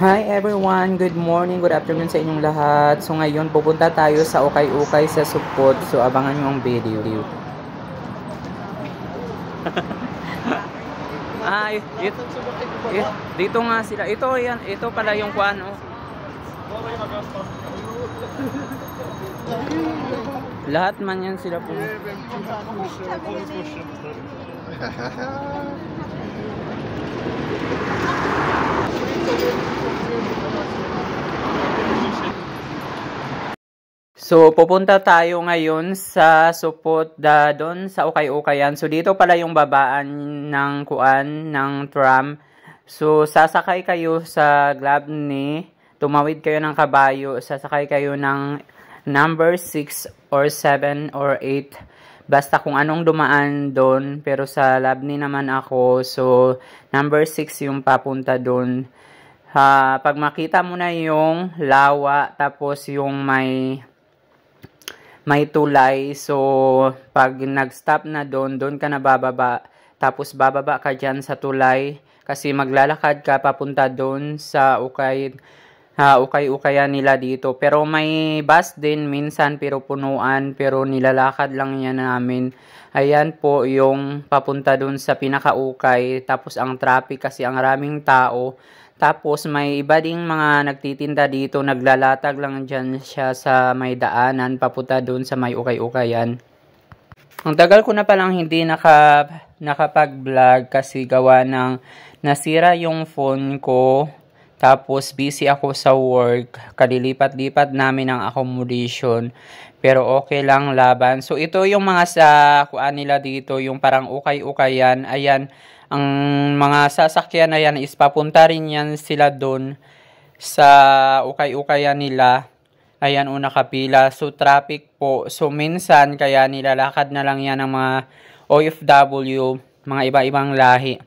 Hi everyone! Good morning, good afternoon sa inyong lahat. So ngayon pupunta tayo sa Ukay-Ukay sa Supot. So abangan nyo ang video. Dito nga sila. Ito yan, ito pala yung kuan. Oh. Lahat man yan sila po. So, pupunta tayo ngayon sa Supot doon sa Ukay-Ukayan. So, dito pala yung babaan ng kuan, ng tram. So, sasakay kayo sa Glabni, tumawid kayo ng kabayo, sasakay kayo ng number 6 or 7 or 8. Basta kung anong dumaan doon, pero sa Labni naman ako. So, number 6 yung papunta doon. Pag makita mo na yung lawa, tapos yung may tulay. So, pag nag-stop na doon ka na bababa. Tapos, bababa ka dyan sa tulay. Kasi maglalakad ka papunta doon sa Ukay-Ukayan nila dito. Pero may bus din minsan, pero punuan. Pero nilalakad lang yan namin. Ayan po yung papunta doon sa pinaka-ukay. Tapos, ang traffic kasi ang raming tao. Tapos, may iba ding mga nagtitinda dito, naglalatag lang dyan siya sa may daanan, papunta doon sa may Ukay-Ukayan. Ang tagal ko na palang hindi nakapag-vlog kasi gawa ng nasira yung phone ko. Tapos, busy ako sa work. Kalilipat-lipat namin ang accommodation. Pero okay lang laban. So, ito yung mga sa kuan nila dito, yung parang Ukay-Ukayan. Ayan. Ang mga sasakyan na yan is papunta rin yan sila doon sa Ukay-Ukayan nila. Ayan, una kapila. So, traffic po. So, minsan, kaya nilalakad na lang yan ng mga OFW, mga iba-ibang lahi.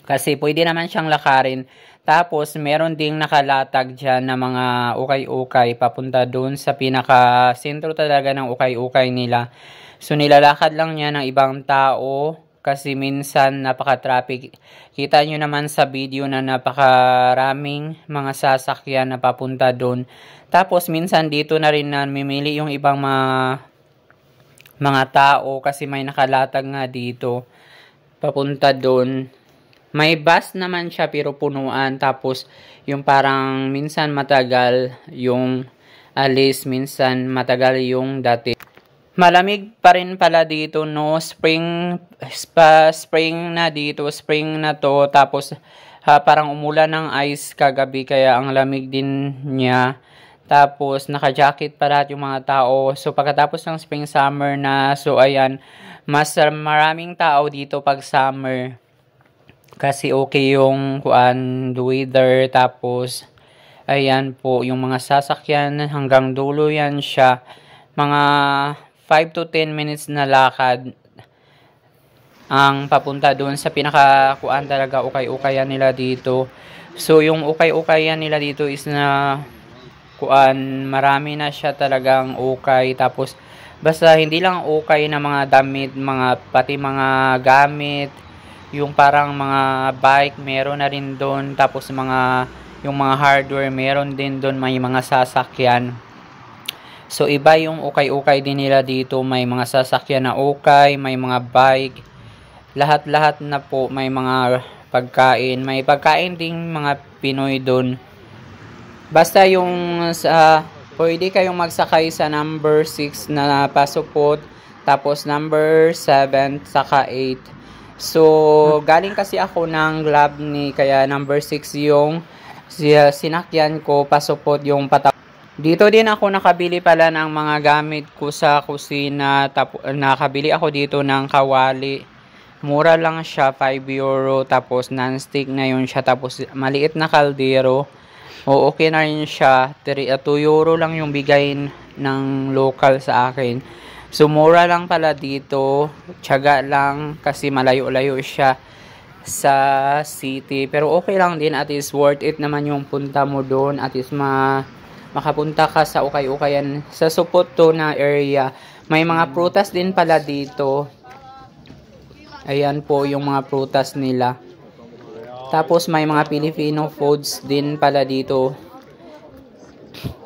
Kasi pwede naman siyang lakarin. Tapos, meron ding nakalatag dyan na mga Ukay-Ukay papunta doon sa pinaka-sentro talaga ng Ukay-Ukay nila. So, nilalakad lang yan ng ibang tao. Kasi minsan napaka-traffic. Kita nyo naman sa video na napakaraming mga sasakyan na papunta doon. Tapos minsan dito na rin namimili yung ibang mga tao kasi may nakalatag nga dito papunta doon. May bus naman siya pero punuan. Tapos yung parang minsan matagal yung alis, minsan matagal yung dati. Malamig pa rin pala dito, no? Spring na dito. Spring na to. Tapos, parang umulan ng ice kagabi. Kaya ang lamig din niya. Tapos, naka-jacket pa lahat yung mga tao. So, pagkatapos ng spring summer na. So, ayan. Mas maraming tao dito pag summer. Kasi okay yung weather. Tapos, ayan po. Yung mga sasakyan hanggang dulo yan siya. Mga 5 to 10 minutes na lakad ang papunta doon sa pinaka-kuan talaga Ukay-Ukayan nila dito. So, yung Ukay-Ukayan nila dito is na marami na siya talagang ukay. Tapos, basta hindi lang ukay na mga damit, pati mga gamit, yung parang mga bike, meron na rin doon. Tapos, yung mga hardware, meron din doon, may mga sasakyan. So, iba yung ukay-ukay din nila dito. May mga sasakyan na ukay, may mga bike. Lahat-lahat na po, may mga pagkain. May pagkain ding mga Pinoy doon. Basta yung pwede kayong magsakay sa number 6 na pasupot. Tapos number 7 saka 8. So, galing kasi ako ng Glabni. Kaya number 6 yung sinakyan ko. Pasupot yung patapos. Dito din ako nakabili pala ng mga gamit ko sa kusina. Nakabili ako dito ng kawali. Mura lang siya, 5 euro. Tapos non-stick na yun siya. Tapos maliit na kaldero. O okay na rin siya. 2 euro lang yung bigay ng local sa akin. So mura lang pala dito. Tiyaga lang kasi malayo-layo siya sa city. Pero okay lang din. At least worth it naman yung punta mo doon. At least makapunta ka sa Ukay-Ukayan sa Supot to na area. May mga prutas din pala dito. Ayan po yung mga prutas nila. Tapos may mga Filipino foods din pala dito.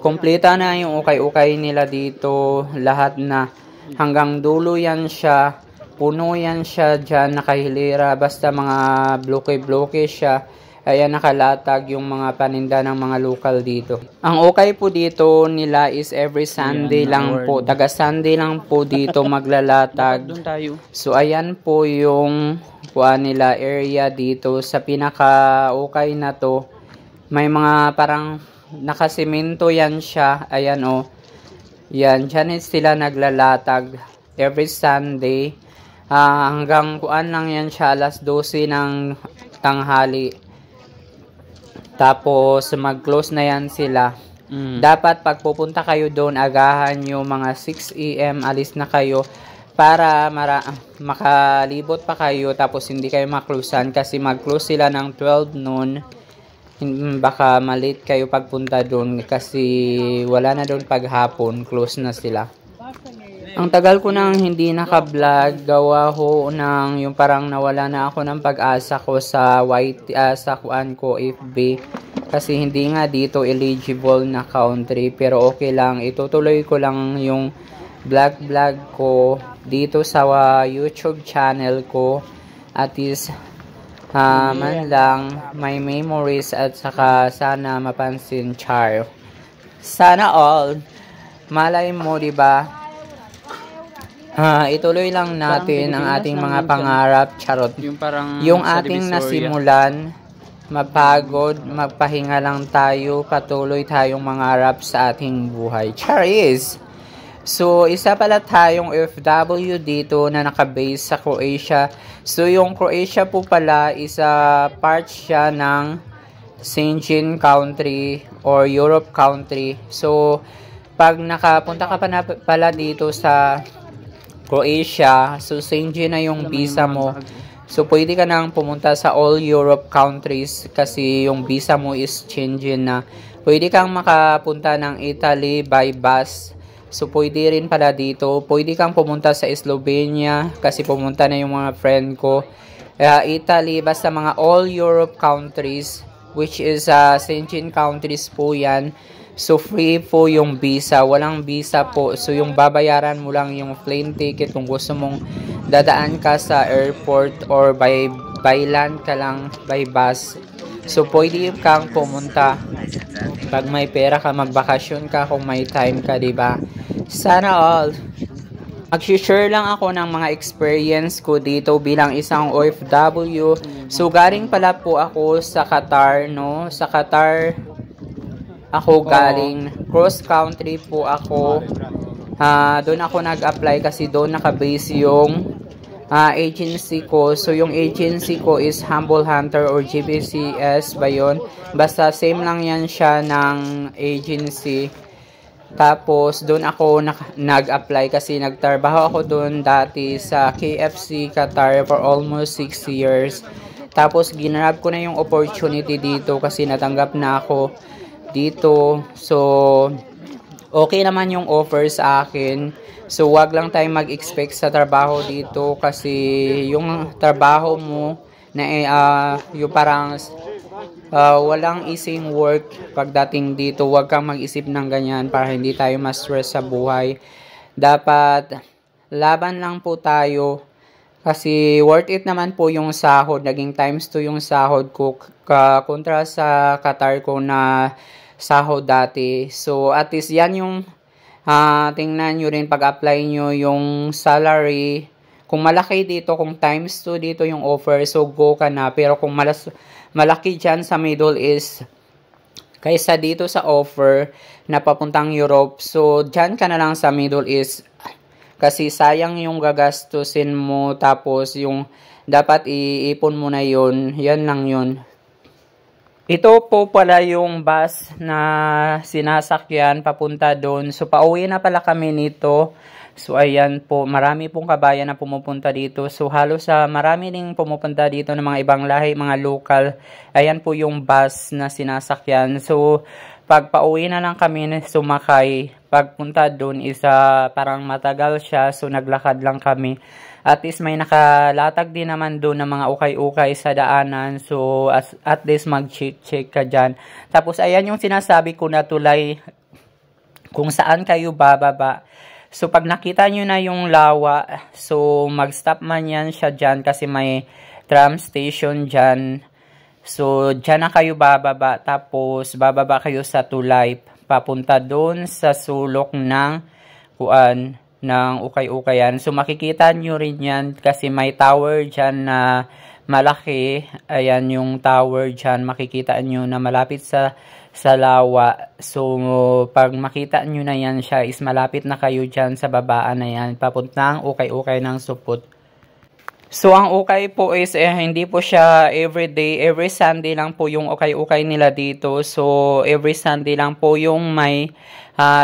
Kompleta na yung ukay-ukay nila dito, lahat na. Hanggang dulo yan siya, puno yan siya dyan, nakahilera, basta mga bloke-bloke siya. Ayan, nakalatag yung mga paninda ng mga lokal dito. Ang okay po dito nila is every Sunday lang po. Taga Sunday lang po dito maglalatag. So, ayan po yung nila area dito. Sa pinaka-okay na to, may mga parang nakasimento yan siya. Ayan o. Yan, dyan sila naglalatag every Sunday. Hanggang lang yan siya, alas 12 ng tanghali. Tapos, mag-close na yan sila. Dapat, pag pupunta kayo doon, agahan nyo mga 6 AM, alis na kayo para makalibot pa kayo. Tapos, hindi kayo maklusan kasi mag-close sila ng 12 noon. Baka malate kayo pagpunta doon kasi wala na doon paghapon. Close na sila. Ang tagal ko nang hindi naka-vlog, gawa ho ng yung parang nawala na ako ng pag-asa ko sa sa kuan ko FB kasi hindi nga dito eligible na country, pero okay lang, itutuloy ko lang yung vlog ko dito sa YouTube channel ko at is man lang may memories at saka sana mapansin, char. Sana all. Malay mo, di ba? Ituloy lang natin ang ating mga pangarap, charot. Yung ating nasimulan, mapagod, magpahinga lang tayo, patuloy tayong mangarap sa ating buhay. Charis! So, isa pala tayong OFW dito na nakabase sa Croatia. So, yung Croatia po pala, isa part siya ng Schengen country or Europe country. So, pag nakapunta ka pala dito sa Croatia, so Schengen na yung visa mo. So, pwede ka nang pumunta sa all Europe countries kasi yung visa mo is Schengen na. Pwede kang makapunta ng Italy by bus. So, pwede rin pala dito. Pwede kang pumunta sa Slovenia kasi pumunta na yung mga friend ko. Italy, basta mga all Europe countries, which is Schengen countries po yan. So, free po yung visa. Walang visa po. So, yung babayaran mo lang yung plane ticket kung gusto mong dadaan ka sa airport or by land ka lang, by bus. So, pwede kang pumunta. Pag may pera ka, magbakasyon ka kung may time ka, diba? Sana all. Mag-share lang ako ng mga experience ko dito bilang isang OFW. So, galing pala po ako sa Qatar, no? Sa Qatar ako galing, cross country po ako. Doon ako nag-apply kasi doon nakabase yung agency ko. So yung agency ko is Humble Hunter or GBCS ba yun? Basta same lang yan siya ng agency. Tapos doon ako nag-apply kasi nagtrabaho ako doon dati sa KFC Qatar for almost 6 years. Tapos ginrab ko na yung opportunity dito kasi natanggap na ako dito. So, okay naman yung offer sa akin. So, wag lang tayong mag-expect sa trabaho dito kasi yung trabaho mo na yung parang walang easing work pagdating dito. Wag kang mag-isip ng ganyan para hindi tayo ma-stress sa buhay. Dapat laban lang po tayo kasi worth it naman po yung sahod. Naging times 2 yung sahod ko kontra sa Qatar ko na sahod dati. So, at least yan yung tingnan nyo rin pag-apply nyo yung salary. Kung malaki dito, kung times 2 dito yung offer, so go ka na. Pero kung malaki dyan sa Middle East, kaysa dito sa offer na papuntang Europe, so dyan ka na lang sa Middle East. Kasi sayang yung gagastusin mo, tapos yung dapat iipon mo na yun. Yan lang yun. Ito po pala yung bus na sinasakyan papunta doon. So, pauwi na pala kami nito. So ayan po, marami pong kabayan na pumupunta dito. So halos marami ding pumupunta dito ng mga ibang lahi, mga local. Ayan po yung bus na sinasakyan. So pag pauwi na lang kami sumakay, pagpunta doon isa parang matagal siya. So naglakad lang kami. At least may nakalatag din naman doon ng mga ukay-ukay sa daanan. So at least mag-check ka dyan. Tapos ayan yung sinasabi ko na tulay kung saan kayo bababa. So pag nakita nyo na yung lawa, so mag-stop man yan siya dyan kasi may tram station dyan. So dyan na kayo bababa, tapos bababa kayo sa tulay papunta doon sa sulok ng ukay-ukayan. So makikita nyo rin yan kasi may tower dyan na malaki. Ayan yung tower dyan, makikita nyo na malapit sa lawa. So pag makita nyo na yan siya is malapit na kayo dyan sa babaan na yan papuntang ukay-ukay ng Supot. So ang ukay po is hindi po siya everyday, every Sunday lang po yung ukay-ukay nila dito. So every Sunday lang po yung may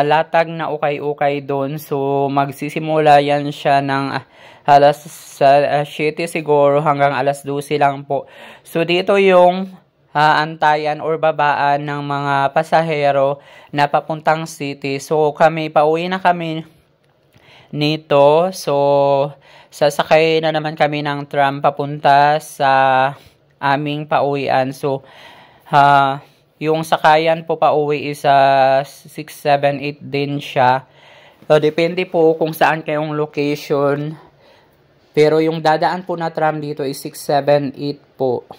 latag na ukay-ukay doon. So magsisimula yan siya ng alas 7 siguro hanggang alas 12 lang po. So dito yung antayan or babaan ng mga pasahero na papuntang city. So kami, pauwi na kami nito. So sasakay na naman kami ng tram papunta sa aming pauwian. So yung sakayan po pauwi is 6, 7, 8 din siya. So depende po kung saan kayong location. Pero yung dadaan po na tram dito is 6, 7, 8 po.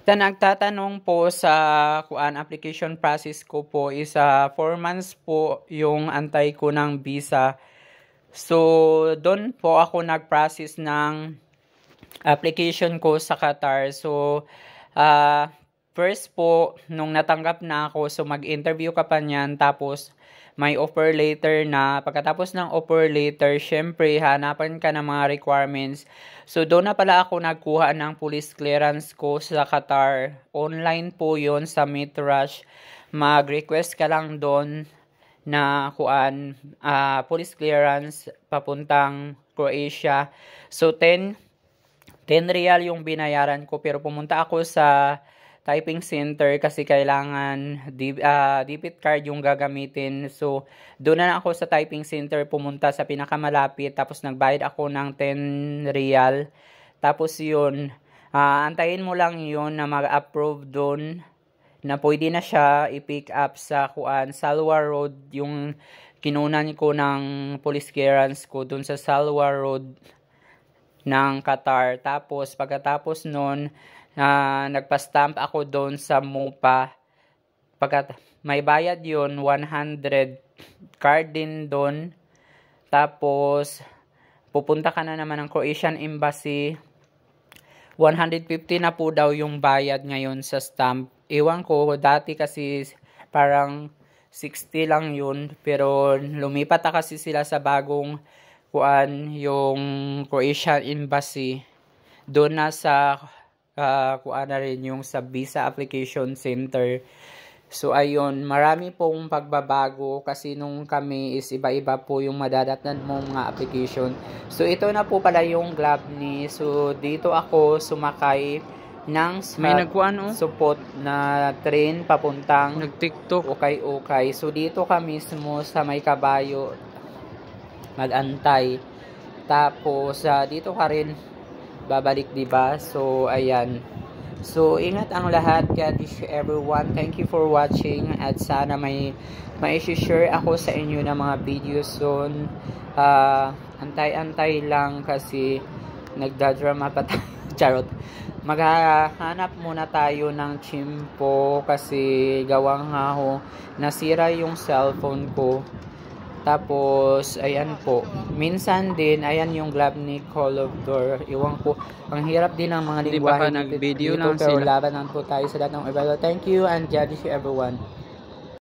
Sa nagtatanong po sa application process ko po is 4 months po yung antay ko ng visa. So doon po ako nag-process ng application ko sa Qatar. So first po nung natanggap na ako, so mag-interview ka pa niyan, tapos may offer letter na. Pagkatapos ng offer letter, syempre hanapan ka ng mga requirements. So doon na pala ako nagkuha ng police clearance ko sa Qatar. Online po yon sa Mitrush. Mag-request ka lang doon na police clearance papuntang Croatia. So 10 real yung binayaran ko, pero pumunta ako sa typing center kasi kailangan debit card yung gagamitin. So doon na ako sa typing center pumunta sa pinakamalapit, tapos nagbayad ako ng 10 real. Tapos yun, antayin mo lang yun na mag-approve doon na pwede na siya i-pick up sa Salwa Road, yung kinunan ko ng police clearance ko dun sa Salwa Road ng Qatar. Tapos pagkatapos nun, nagpa-stamp ako doon sa MOPA. May bayad yun, 100 card din doon. Tapos pupunta ka na naman ng Croatian Embassy. 150 na po daw yung bayad ngayon sa stamp. Ewan ko, dati kasi parang 60 lang yun. Pero lumipat na kasi sila sa bagong yung Croatian Embassy. Doon na sa na rin yung sa visa application center. So ayun, marami pong pagbabago kasi nung kami is iba-iba po yung madadatnan mong mga application. So ito na po pala yung Glabni. So dito ako sumakay ng Supot na train papuntang nag-TikTok ukay-ukay. So dito kami mismo sa may kabayo mag-antay. Tapos dito ka rin babalik, diba? So ayan. So ingat ang lahat. God bless everyone. Thank you for watching, at sana may share ako sa inyo ng mga videos soon. Antay-antay lang kasi nagdadrama pa tayo. Charot. Maghahanap muna tayo ng chimpo kasi gawang nasira yung cellphone ko. Tapos ayan po, minsan din ayan yung Glabni Call of Door. Iwan po, ang hirap din ng mga lingwahe nag-video dito, lang pero sila. laban po tayo sa lahat ng iba. Thank you and God bless you everyone.